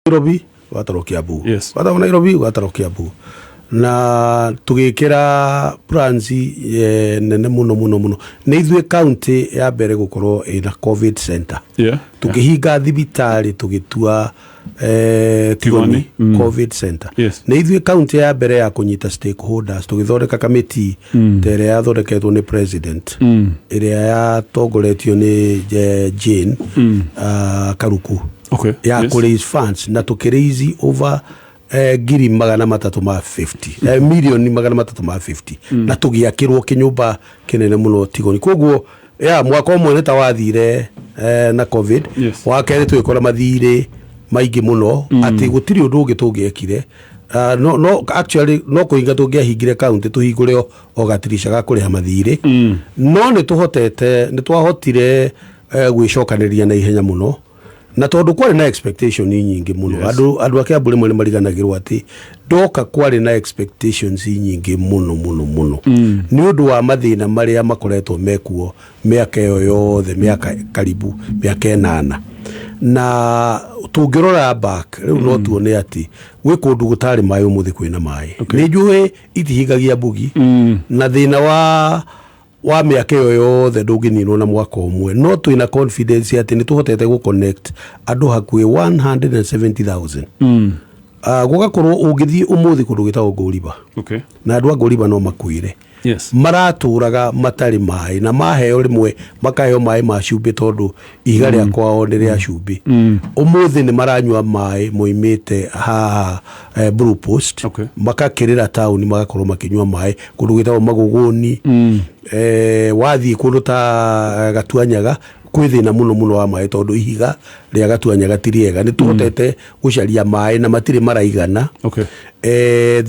Nairobi wataro Kiambu wataro Nairobi wataro Kiambu na tugikira plans nene muno ni ithuĩ county ya mbere gukorwo ina covid center tukihinga thibitari tugitua Tigoni covid center ni ithuĩ county ya mbere ya kunyita stakeholders tugithondeka committee tere yathondeketwo ni president iria yatongoretio ni Jane Karuku ya raise funds na tukiraise over giri magana 350 milioni magana 350 na tugiakirwo kinyumba kinene muno Tigoni koguo mwaka umwe nita wathire na covid wakere twikora mathire maingi muno ati gutiri undu ungi tungiekire no actually no kuinga tungiahingire county tuhingure ogatirisha ga kuriha mathire no ni tuhotete ni twahotire gwicokaniria na ihenya muno na tondu kwari na expectation nyingi muno andu ake Kiambu rimwe mariganagirwo ati doka kwari na expectations nyingi muno ni undu wa mathina maria makoretwo mekuo miaka yo yothe miaka karibu miaka 8 na tungirora back riu no tuone ati gwi kundu gutari mai umuthi kwina mai ni njuhe itihigagia mbugi na thina wa miaka yo yothe ndungininwo na mwaka umwe no twina confidence ati ni tuhotete gu connect andu hakui 170,000 gugakorwo ungithii umuthi kundu gitagwo Ngũriba na andu a Ngũriba no makuire maraturaga matari mai na maheo rimwe makaheo mai ma cumbi tondu ihiga ria kwao ni ria cumbi umuthi ni maranyua mai moimite ha Blue Post makakirira town magakorwo makinyua mai kundu gitagwo Maguguni wathi kundu ta Gatuanyaga kwithina muno wa mai tondu ihiga ria Gatuanyaga tiriega ni tuhotete gucaria mai na matiri maraigana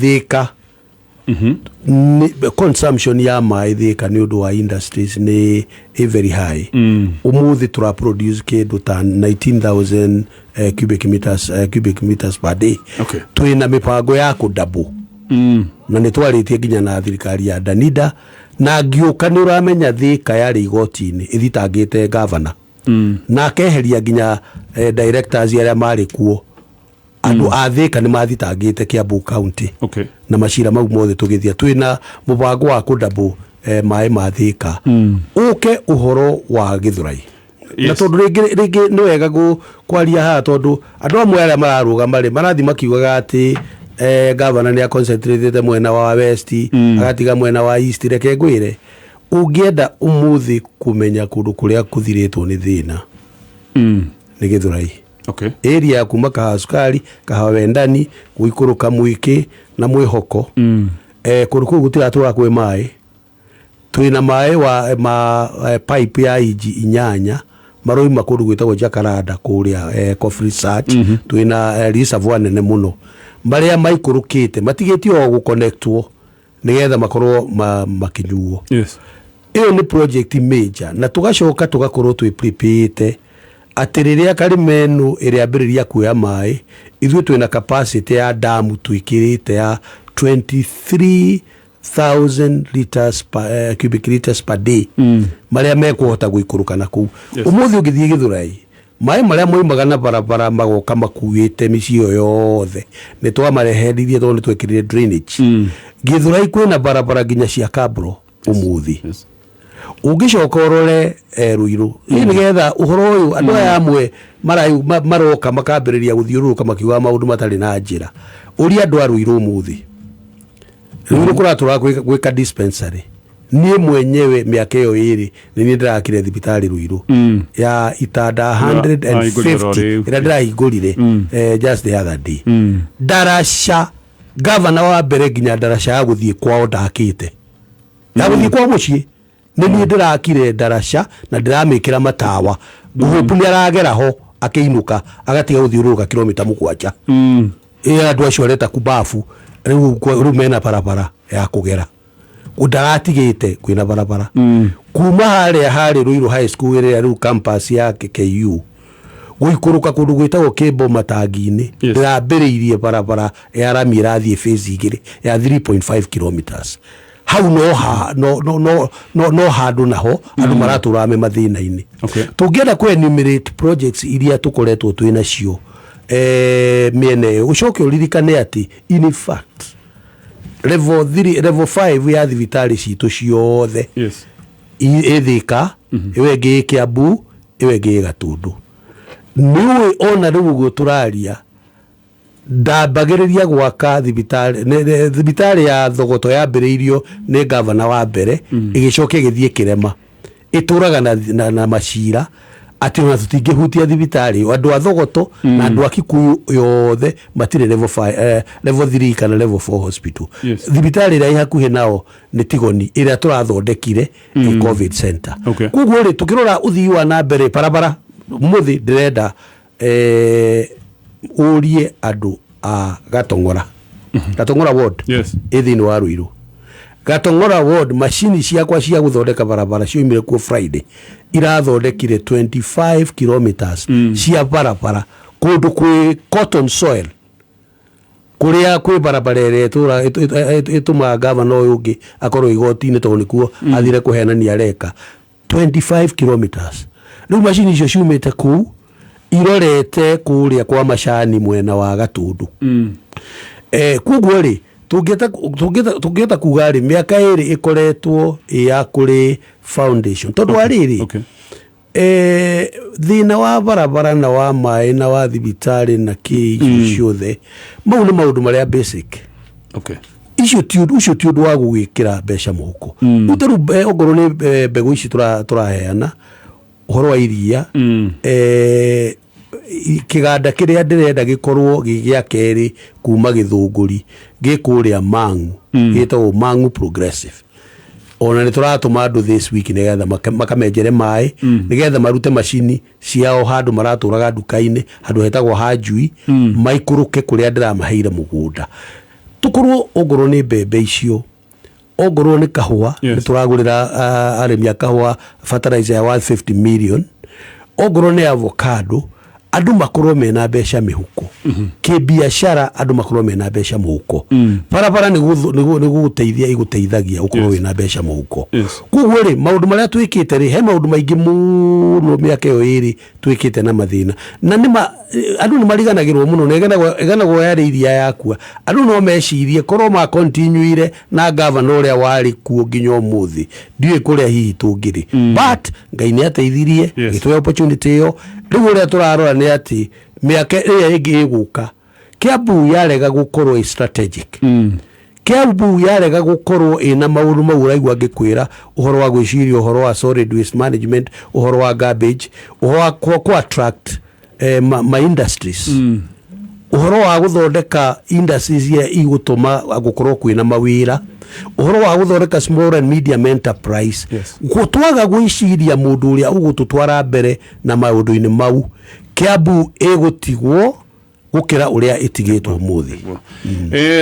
Thika consumption ya mai Thika ni undu wa industries ni very high umuthi tura produce kindu ta 19,000 cubic meters per day twina mipango ya kudabu na ni twaritie ginya na thirikari ya Danida na ngiuka ni uramenya Thika yari igoti-ini ithitangite governor na keheria ginya directors aria mari kuo andu a Thika ni mathitangite Kiambu county na mashira mau mothe tugithia twina mubango wa kudabu mai ma Thika uke uhoro wa Githurai na tondu ringi no wega kwaria ha tondu andu amwe aria mararuga marathi makiugaga ati governor ni concentrated mwena wa west agatiga mwena wa east reke ngwire ungienda umuthi kumenya kundu kuria kuthiritwo ni thina ni Githurai area kuma Kahasukari Kahawendani guikuruka Mwiki na Mwihoko kundu gutiratura kwi mai twina mai wa pipe ya iji 8 maroima kundu gwitagwo Jacaranda kuria Coffee Search twina reservoir nene muno maria maikurukite matigitio gu connectwo nigetha makorwo makinyuo iyo ni project major na tugacoka tugakorwo twi prepared atiriria karimenu iria ambiriria kuya mai ithu twina capacity ya damu tuikirite ya 23,000 liters per cubic liters per day maria mekuhota guikuruka na ku umuthi ungithie Githurai mai maria moimaga na barabara magoka makuite micio yothe ni twamareheririe tondu twekirire drainage Githurai kwina barabara ginya cia kabro umuthi ugicoka urore Ruiru ni getha uhoro uyu andu aya amwe maroka makambiriria guthiururuka makiuga maundu matari na njira uri andu a Ruiru umuthi Ruiru kuratura gwika dispensary nie mwenyewe miaka iyo iri ni ndirakire thibitari Ruiru ya itada 150 ira ndirahingurire just the other day darasha governor wa mbere ginya darasha ya guthie kwao ndakite ya guthie kwao mucii ni ndirakire darasha na ndiramikira matawa guhupu ni aragera ho akiinuka agatiga guthiururuka kilomita 7 andu acio areta kubafu riu mena barabara ya kugera udaratigite kwina barabara kuma hari Ruiru High School ire riu campus ya KU guikuruka kundu gwitagwo Kimbo Matangi-ini ndambiriirie barabara ya rami irathie phase 2 ya 3.5 kilometers hau no handu naho andu maratura me mathina-ini tungienda ku enumerate projects iria tukoretwo twina cio miene ucoke uririkane ati in fact level 3 level 5 ya thibitari citu ciothe yes ithika iwe ngi Kiambu iwe ngi Gatundu niwe ona riu guturaria ndambagiriria gwaka thibitari ya Thogoto yambiriirio ni gavana wa mbere igicoke githie Kirema ituraga na macira ati ona tutingihutia thibitari andu a Thogoto na andu a Kikuyu yothe matire level 5 level 3 kana level 4 hospital thibitari ria hakuhe nao ni Tigoni ira turathondekire COVID center kuguo ri tukirora uthii wa na mbere barabara muthi ndirenda urie andu a Gatongora Gatongora ward ithini wa Ruiru Gatongora ward machine ciakwa cia guthondeka barabara ciumire ku Friday irathondekire 25 kilometers cia barabara kundu kwi cotton soil kuria kwi barabara ire ituma gavana uyu ungi akorwo igoti-ini tondu nikuo athire kuhenania reka 25 kilometers riu machine icio ciumite ku irorete kuria kwa Macani mwena wa Gatundu kuguo ri tungeta kuga ri miaka iri ikoretwo ya kuri foundation tondu ariri thina wa barabara na wa mai na wa thibitari na ki ciothe mau ni maundu maria basic icio tiundu wa gugikira mbeca muhuko utaru ogoro ni mbegu ici turaheana uhoro wa iria kiganda kiria ndirenda gikorwo gigia keri kuma Githunguri gikuria Mang'u gitagwo Mang'u Progressive ona ni turatuma andu this week nigetha makamenjere mai nigetha marute machini ciao handu maraturaga nduka-ini handu hetagwo Hanjui maikuruke kuria ndiramaheire mugunda tukorwo ogoro ni mbembe icio ogoro ni kahua ni turagurira arimi a kahua fertilizer ya 150 million ogoro ni avocado andu makorwo mena mbeca mihuko kibiashara andu makorwo mena mbeca muhuko barabara ni guteithia iguteithagia ukorwo wina mbeca muhuko kuguo ri maundu maria twikite ri he maundu maingi muno miaka iyo iri twikite na mathina na nima andu ni mariganagirwo muno neganagwo yari iria yakua andu no mecirie korwo ma continuire na governor uria wari kuo nginya umuthi ndiwe kuria hihi tungiri but Ngai ni ateithirie gitwe opportunity yo riu uria turarora ni ati miaka iria ingi iguka Kiambu yarega gukorwo strategic Kiambu yarega gukorwo ina maundu mau raigwa ngikwira uhoro wa gwiciria uhoro wa solid waste management uhoro wa garbage uhoro wa ku attract my industries uhoro wa guthondeka industries ya igutuma gukorwo kwina mawira uhoro wa guthondeka small and medium enterprise gutwaga gwiciria mundu uria ugututwara mbere na maundu-ini mau Kiambu egutigwo gukira uria itigitwo muthi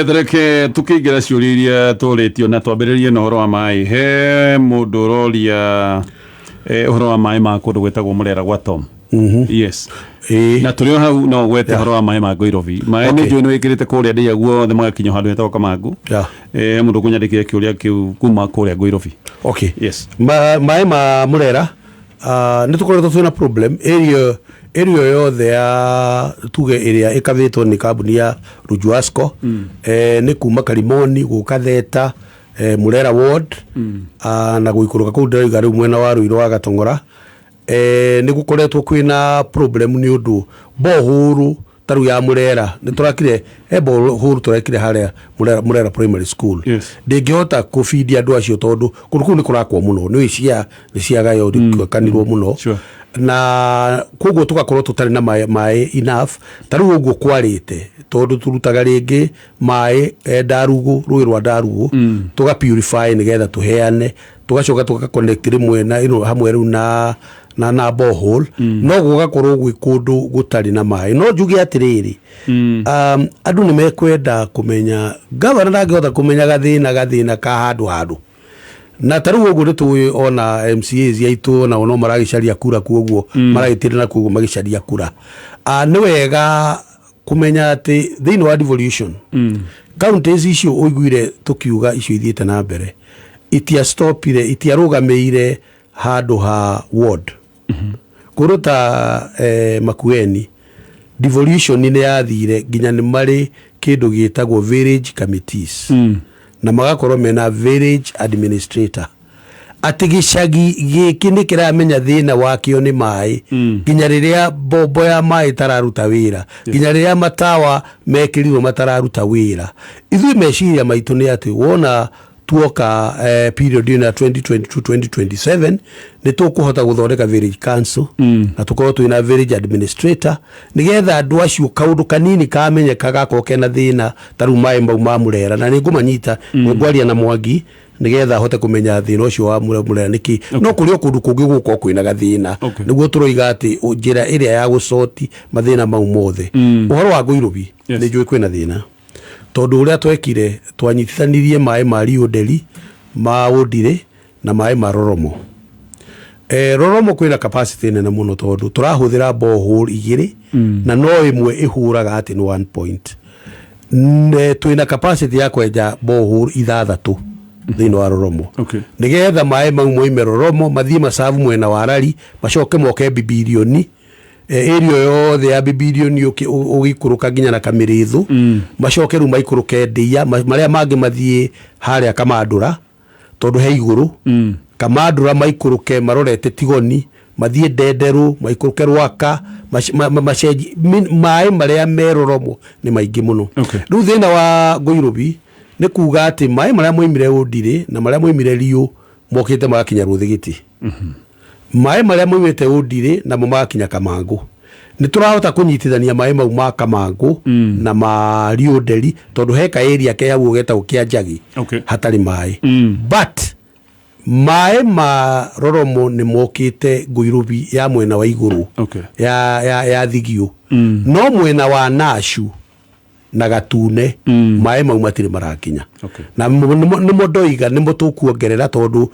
thereke tukiingira ciuriria turitio na twambiririe na uhoro wa mai he mundu uroria uhoro wa mai ma kundu gwetagwo Murera gwa Tom yes na turio hau no gwete uhoro wa mai ma Ngoirobi mai ni njui ni wikirite kuria ndia guothe magakinya handu hetagwo Kamangu mundu kunyandikire kiuria kiu kuma kuria Ngoirobi yes mai ma Murera ni tukoretwo twina problem area yothe ya tuge area ikavitwo ni kambuni ya Rujuasco ni kuma Karimoni guka Theta Murera ward na guikuruka ku ndaiga riu mwena wa Ruiru wa Gatongora ni gukoretwo kwina problem ni undu bohuru taru ya Murera ni turakire bohuru turakire haria Murera primary school ndingihota kufeed andu acio tondu kundu ni kurakwo muno ni ciaga yo kanirwo muno na kuguo tugakorwo tutari na mai enough taru uguo kwarite tondu turutaga ringi mai Ndarugu rui rwa Ndarugu tuga purify nigetha tuheane tugacoka tuga-connect rimwe na ino hamwe riu na borehole no gugakorwo gwi kundu gutari na mai no njuge atiriri andu ni mekwenda kumenya governor ndangihota kumenya gathina ka handu na taru uguo ni ona MCAs yaitu na ono maragicaria kura kuoguo maragitira na kuoguo magicaria kura ni wega kumenya ati thini wa devolution counties icio uiguire tukiuga icio ithiite na mbere itia stopire itia rugameire handu ha ward kuruta Makueni devolution ni yathire nginya ni mari kindu gitagwo village committees na magakorwo mena village administrator ati gicagi giki ni kiramenya thina wakio ni mai nginya riria bombo ya mai tararuta wira nginya riria matawa mekirirwo matararuta wira ithui meciria maitu ni ati wona tuoka period ina 2022-2027 ni tukuhota guthondeka village council na tukorwo twina village administrator nigetha andu acio kaundu kanini kamenyeka gakoke na thina taru mai mau mamurera na ni ngumanyita ngwaria na Mwangi nigetha hote kumenya thina ucio wa murera niki no kuri okundu kungi guko kwina gathina niguo turoiga ati njira iria ya gucoti mathina mau mothe uhoro wa Ngoirubi ni njui kwina thina tondu uria twekire twanyitithanirie mai ma Riodeli ma Udire na mai ma Roromo Roromo kwina capacity nene muno tondu turahuthira borehole igiri na no imwe ihuraga ati ni 1 point twina capacity ya kwenja borehole ithathatu thino wa Roromo nigetha mai mau moime Roromo mathie masavu mwena wa Rari macoke moke bibilioni area yothe ya bibilioni ugikuruka nginya na Kamirithu macoke ru maikuruke Ndia maria mangi mathie haria Kamandura tondu he iguru Kamandura maikuruke marorete Tigoni mathie Ndenderu maikuruke Rwaka macenji mai maria me Roromo ni maingi muno riu thina wa Ngoirubi ni kuga ati mai maria moimire Udire na maria moimire Rio mokite magakinya Ruthigiti mai maria moimite Udire na magakinya Kamangu ni turahota kunyitithania mai mau ma Kamangu na ma Riodeli tondu heka area ke yaguo getagwo kia Njagi hatari mai but mai ma Roromo ni mokite Ngoirubi ya mwena wa iguru ya Thigio no mwena wa Nashu na Gatune mai mau matire marakinya na nimo ndoiga nimo tukuongerera tondu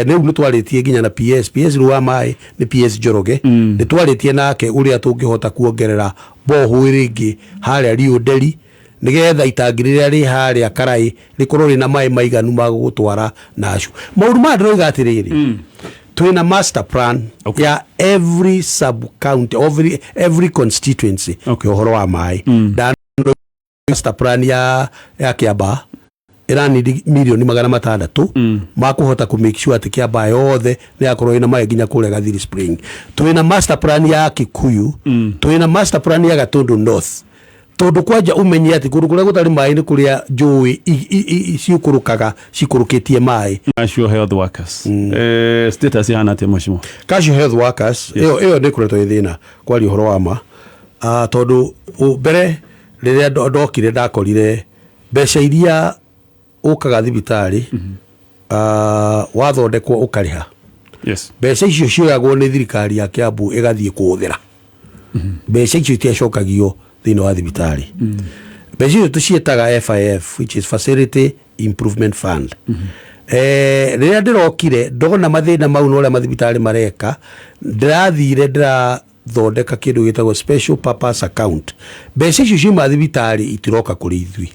ni twaritie nginya na PS ruwa mai ni PS Njoroge ni twaritie nake uria tungihota kuongerera boho ringi haria Riodeli nigetha itangirira ri haria Karai rikorwo rina mai maiganu magutwara Nashu maundu ma ndoiga atiriri twina master plan ya every sub county every constituency uhoro wa mai master plan ya Kiambaa irani milioni 600 makuhota ku make sure ati Kiambaa yothe ni akorwo ina mai nginya kure Gathiri Spring twina master plan ya Kikuyu twina master plan ya Gatundu North tondu kwanja umenye ati kundu kuria gutari mai ni kuria njui ciukurukaga cikurukitie mai Casual health workers status ya hana mheshimiwa casual health workers iyo ni kuretwo thina kwali uhoro wa ma tondu mbere riria ndokire ndakorire mbeca iria ukaga thibitari wathondekwo ukariha mbeca icio cioyagwo ni thirikari ya Kiambu igathie kuuthira mbeca icio tiacokagio thino wa thibitari mbeca icio tucietaga FIF which is Facility Improvement Fund riria ndirokire ndona mathina mau no ria mathibitari mareka ndirathire thondeka kindu gitagwo special purpose account mbeca icio ciuma thibitari itiroka kuri ithui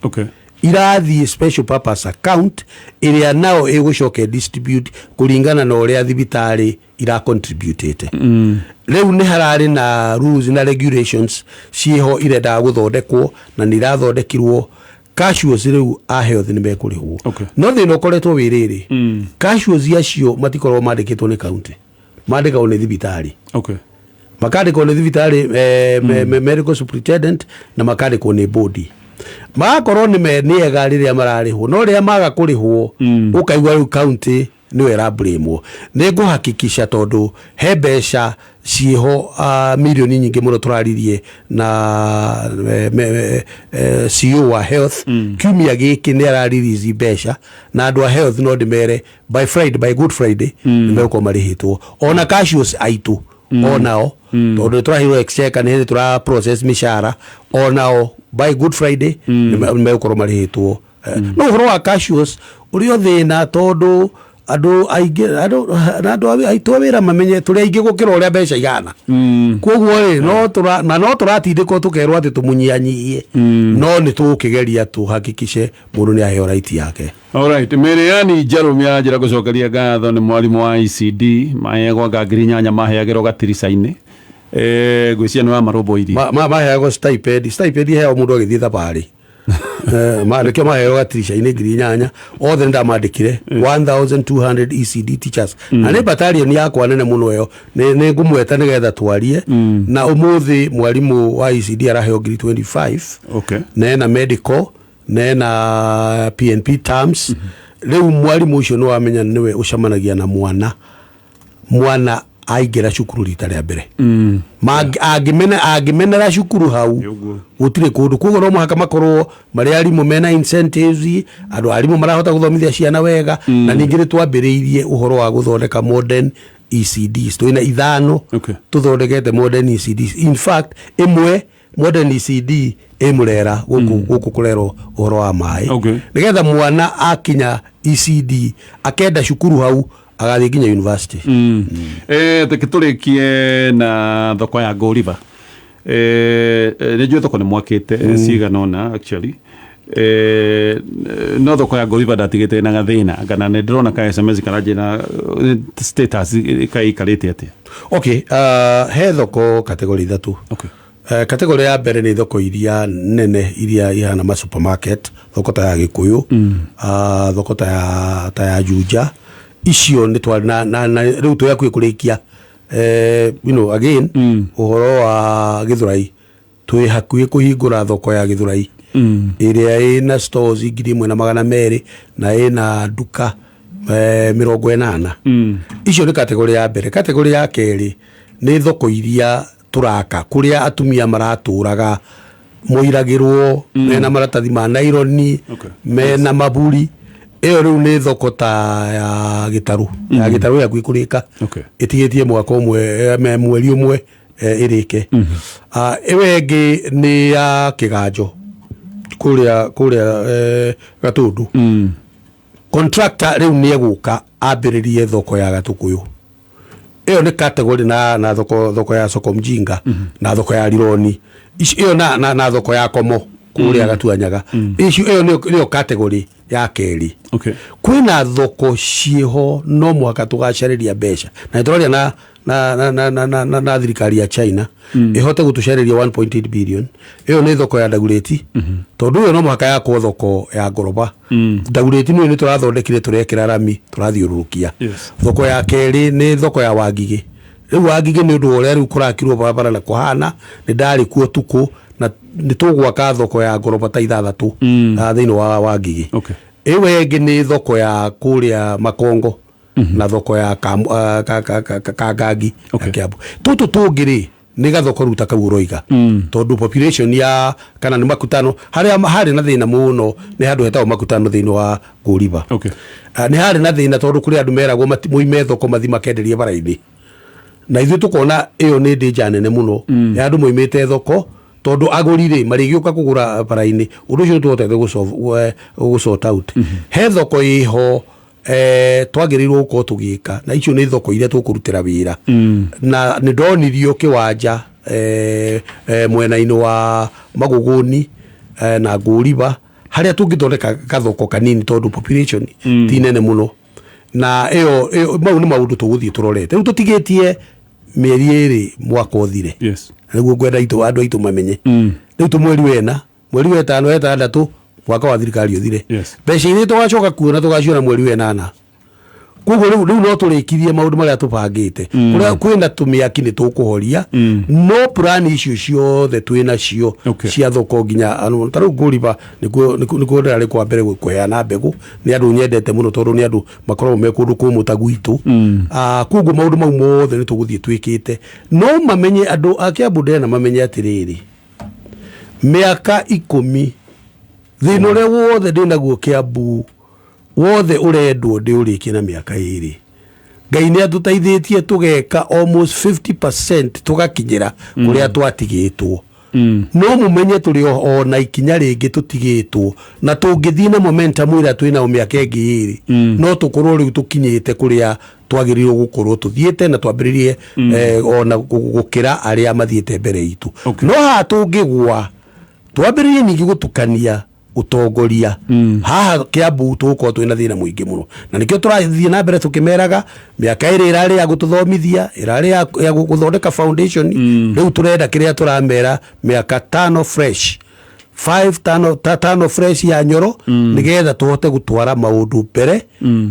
irathie special purpose account iria nao igucoke distribute kuringana na uria thibitari ira contributete riu ni harari na rules na regulations ciho irenda guthondekwo na ni irathondekirwo casuals riu a health ni mekurihwo no thino koretwo wiriri casuals acio matikorwo mandikitwo ni county mandikagwo ni thibitari makandikwo ni thibitari medical superintendent na makandikwo ni body magakorwo ni ega riria mararihwo no riria maga kurihwo ukaigwa riu county niwe rabrimwo ni nguhakikisha tondu he mbeca ciho milioni nyingi muno turaririe na CEO wa health kiumia giki ni araririzi mbeca na andu a health no ndimere by good friday nimeko marihitwo ona casuals aitu onao tondu turahirwo exchequer ni tura process mishara onao by good friday nimeko marihitwo no uhoro wa casuals urio thina tondu andu aitu wira mamenye turi aingi gukira uria mbeca igana koguo no turatindikwo tukerwo ati tumunyianyie no ni tukigeria tuhakikishe mundu ni aheo right yake. Alright, Miriani Jerumia njira gucokeria ngatho ni mwarimu wa ICD maegwa ngangiri nyanya maheagirwo gatirica-ini gwĩcia nĩ wa marobo iri maheagwo stipend heo mũndũ agĩthiĩ thabarĩ nĩkĩo maheo gatirisha-inĩ 8,000 othe nĩndamandĩkire 1,200 ECD teachers na nĩ batalion yakwa nene mũno ĩyo nĩ ngũmweta nĩgetha twarie na ũmũthĩ mwarimũ wa ECD araheo ngiri 25 na ena medical na ena PNP terms rĩu mwarimũ ũcio nĩwamenya nĩwe ũcemanagia na mwana aingĩra cukuru rita rĩa mbere angĩmenera cukuru hau gũtirĩ kũndũ koguo no mũhaka makorwo marĩ arimũ mena incentives andũ arimũ marahota gũthomithia ciana wega na ningĩ nĩtwambĩrĩirie ũhoro wa gũthondeka modern ECDs twĩna 5 tũthondekete modern ECDs in fact ĩmwe modern ECD ĩmũrera gũkũ kũrerwo ũhoro wa maĩ nĩgetha mwana akinya ECD akenda cukuru hau agathiĩ nginya university tũrĩkie na thoko ya Go River nĩnjũĩ thoko nĩ mwakĩte cigana ũna actually no thoko ya Go River ndatigĩte na gathĩna kana nĩ ndĩrona ka SMS kana njĩra status kaikarĩte atĩa he thoko kategori 3 kategori ya mbere nĩ thoko iria nene iria ihana ma supermarket thoko ta ya Gĩkũyũ thoko ta ya Juja icio nĩ twa na rĩu tũyakuĩ kũrĩkia again ũhoro wa Gĩthũrai twĩ hakuĩ kũhingũra thoko ya Gĩthũrai ĩrĩa ĩna stores 1,200 na ĩna duka 80 icio nĩ kategori ya mbere. Kategori ya kerĩ nĩ thoko iria tũraka kũrĩa atumia maratũraga moiragĩrwo mena maratathi ma naironi mena maburi ĩyo rĩu nĩ thoko ta ya Gĩtarũ ya Gĩtarũ ya kwĩkũrĩka ĩtigĩtie mwaka ũmwe mweri ũmwe ĩrĩke ĩyo ĩngĩ nĩ ya Kĩganjo kũrĩa Gatũndũ contractor rĩu nĩ egũka ambĩrĩrie thoko ya Gatũkũyũ ĩyo nĩ kategori na thoko ya Soko Mjinga na thoko ya Rironi ĩyo na thoko ya Komo kũrĩa Gatuanyaga ĩyo nĩyo kategori ya kerĩ kwĩna thoko ciĩho no mwaka tũgacarĩria mbeca na nĩtũroria na thirikari ya China ĩhote gũtũcarĩria 1.8 billion ĩyo nĩ thoko ya Dagoretti tondũ ĩyo no mwaka yakwo thoko ya ngoroba Dagoretti nĩ tũrathondekire tũrekĩra rami tũrathiũrũrũkia thoko ya kerĩ nĩ thoko ya Wangigĩ rĩu Wangigĩ nĩ ũndũ ũrĩa rĩu kũrakirwo barabara na kũhana nĩ ndarĩ kuo tuko na nĩ tũgwaka thoko ya ngoroba ta 6 thĩinĩ wa Wangigĩ ĩyo ĩngĩ nĩ thoko ya kũrĩa Makongo na thoko ya Kangangi Kiambu tũtũ tũngĩ nĩ gathoko rũta kau ũroiga tondũ population ya kana nĩ Makutano harĩa harĩ na thĩna mũno nĩ handũ hetagwo Makutano thĩinĩ wa Go River nĩ harĩ na thĩna tondũ kũrĩ andũ meragwo moime thoko mathi makenderie bara-inĩ na ithuĩ tũkona ĩyo nĩ danger nene mũno ya andũ moimĩte thoko tondũ agũri marĩgĩũka kũgũra bara-inĩ ũndũ ũcio nĩtũhotete gũsort out he thoko ĩho twagĩrĩirwo gũkorwo tũgĩka na icio nĩ thoko iria tũkũrutĩra wĩra na nĩ ndonirio Kĩwanja mwena-inĩ wa Magũgũni na Go River harĩa tũngĩthondeka gathoko kanini tondũ population ti nene mũno na ĩyo mau nĩ maũndũ tũgũthiĩ tũrorete rĩu tũtigĩtie mĩeri 2 mwaka ũthire nĩguo ngwenda andũ aitũ mamenye rĩu tũmweri wena mweri wa 5 6 mwaka wa thirikari ũthire mbeca iria tũgacoka kuona tũgaciona mweri wa 8 koguo rĩu no tũrĩkirie maũndũ marĩa tũbangĩte kũrĩa kwĩna tũmĩaki nĩ tũkũhoria no plan icio ciothe twĩna cio cia thoko nginya ta rĩu Go River nĩkuo ndarĩ kwa mbere kũheana mbegũ nĩ andũ nyendete mũno tondũ nĩ andũ makoragwo me kũndũ kũmũ ta gwitũ koguo maũndũ mau mothe nĩ tũgũthiĩ twĩkĩte no mamenye andũ a Kiambu ndena mamenye atĩrĩrĩ mĩaka 10 thĩna ũrĩa wothe ndĩnaguo Kiambu wothe ũrendwo ndĩũrĩkie na mĩaka 2 Ngai nĩ atũteithĩtie tũgeka almost 50% tũgakinyĩra kũrĩa twatigĩtwo no mũmenye tũrĩ ona ikinya rĩngĩ tũtigĩtwo na tũngĩthiĩ na momentum ĩrĩa twĩna mĩaka ĩngĩ 2 no tũkorwo rĩu tũkinyĩte kũrĩa twagĩrĩirwo gũkorwo tũthiĩte na twambĩrĩrie ona gũkĩra arĩa mathiĩte mbere itũ no haha tũngĩgwa twambĩrĩrie ningĩ gũtukania utongoria haha Kiambu tuko twina thina muingi muno na nikio turathie na mbere tukimeraga miaka iri irari ya gututhomithia irari ya guthondeka foundation riu turenda kiria turamera miaka 5 fresh 5 fresh ya Nyoro nigetha tuhote gutwara maundu mbere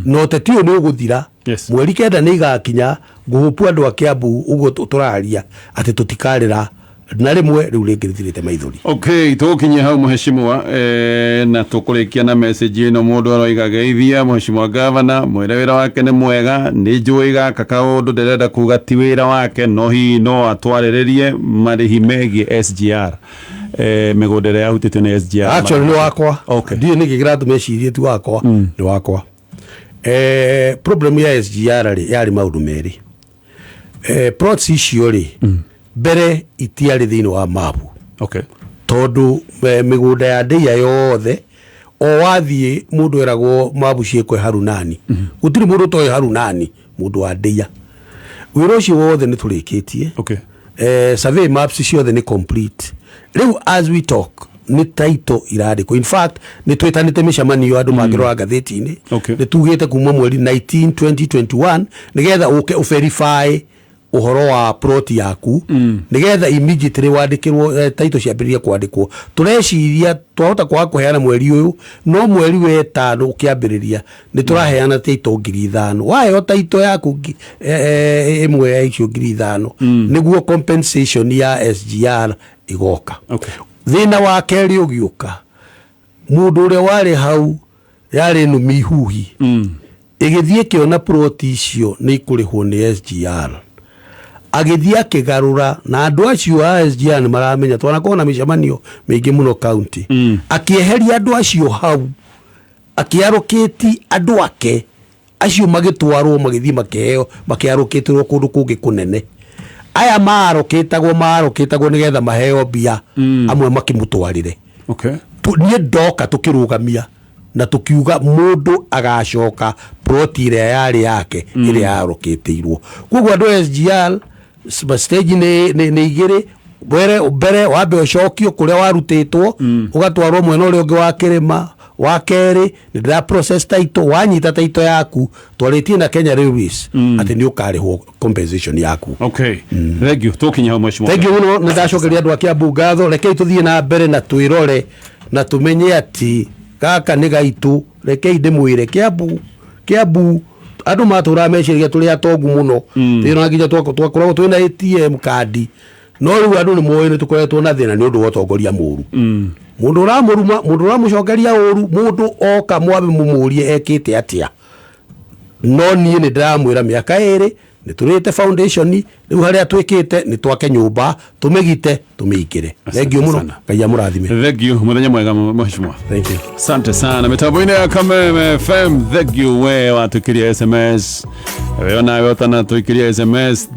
no tetio ni uguthira mweri kenda ni igakinya nguhupu andu a Kiambu uguo turaria ati tutikarira na rimwe riu ringirithirite maithori. Okay, tukinya hau muheshimiwa na tukurikia na message ino mundu aroiga geithia muheshimiwa governor mwire wira wake ni mwega ni njuiga kakaundu ndirenda kuga ti wira wake no hi no atwariririe marihi megie SGR migundere ya hutite ni SGR actually ni wakwa. Okay, ndio ni gigratu mecirie ti wakwa ni wakwa. Problem ya SGR yari maundu meri plots icio ri bere itiari thini wa mabu. Okay, tondu migunda ya ndeia yothe o wathie mundu eragwo mabu ciekwe harunani gutiri mundu toy harunani mundu wa ndeia wiro cio wothe ni turikitie. Okay, survey maps ciothe ni complete riu as we talk ni title irandiko. In fact ni twetanite micamanio andu magirora gatheti-ini ni tugite kuma mweri 19 2021 nigetha uke verify uhoro wa plot yaku nigetha immediately wandikirwo title ciambiriria kwandikwo. Tureciria twahota kwa kuheana mweri uyu no mweri we 5 ukiambiriria ni turaheana title 5,000 wayo title yaku imwe ya icio 5,000 niguo compensation ya SGR igoka. Okay, thina wa keri ugiuka mundu ure wari hau yari no mihuhi igithie kiona plot icio ni ikurihwo ni SGR agithia kigarura na andu acio a SGR ni maramenya twanakona na micamanio mingi muno county akieheria andu acio hau akiaroketi andu ake acio magitwarwo magithie makeheo makiaroketirwo kundu kungi kunene aya maroketagwo nigetha maheo bia amwe makimutwarire. Okay, nie ndoka tukirugamia na tukiuga mundu agacoka plot ire yari yake ire yaroketirwo kugo andu SGR stage ni igire bere wabe ocokio kuria warutitwo ugatwarwo mwena uri ungi wa kirima wa keri ni da process title wanyita title yaku twaritie na Kenya Railways ati ni ukarihwo compensation yaku. Okay, thank you. Tukinya hau mheshimiwa, thank you no ndacokeria andu a Kiambu ngatho rekei tuthie na mbere na twirore na tumenye ati gaka ni gaitu rekei ndimwire Kiambu andu matura meciria turi atongu muno thina nginya twakoragwo twina ATM card no riu andu ni moyo ni tukoretwo na thina ni undu wa utongoria muru mundu uramuruma mundu uramucokeria uru mundu oka mwabe mumurie ekite atia no nie ni ndamwira miaka 2 ni turite foundation riu haria twikite ni twake nyumba tumegite tumiikire. Thank you muno kaya murathime. Thank you muthenya mwega mheshimiwa. Thank you, asante sana mitambo-ini ya Kameme FM. Thank you we watukiria SMS wewe nawe utana tuikiria SMS.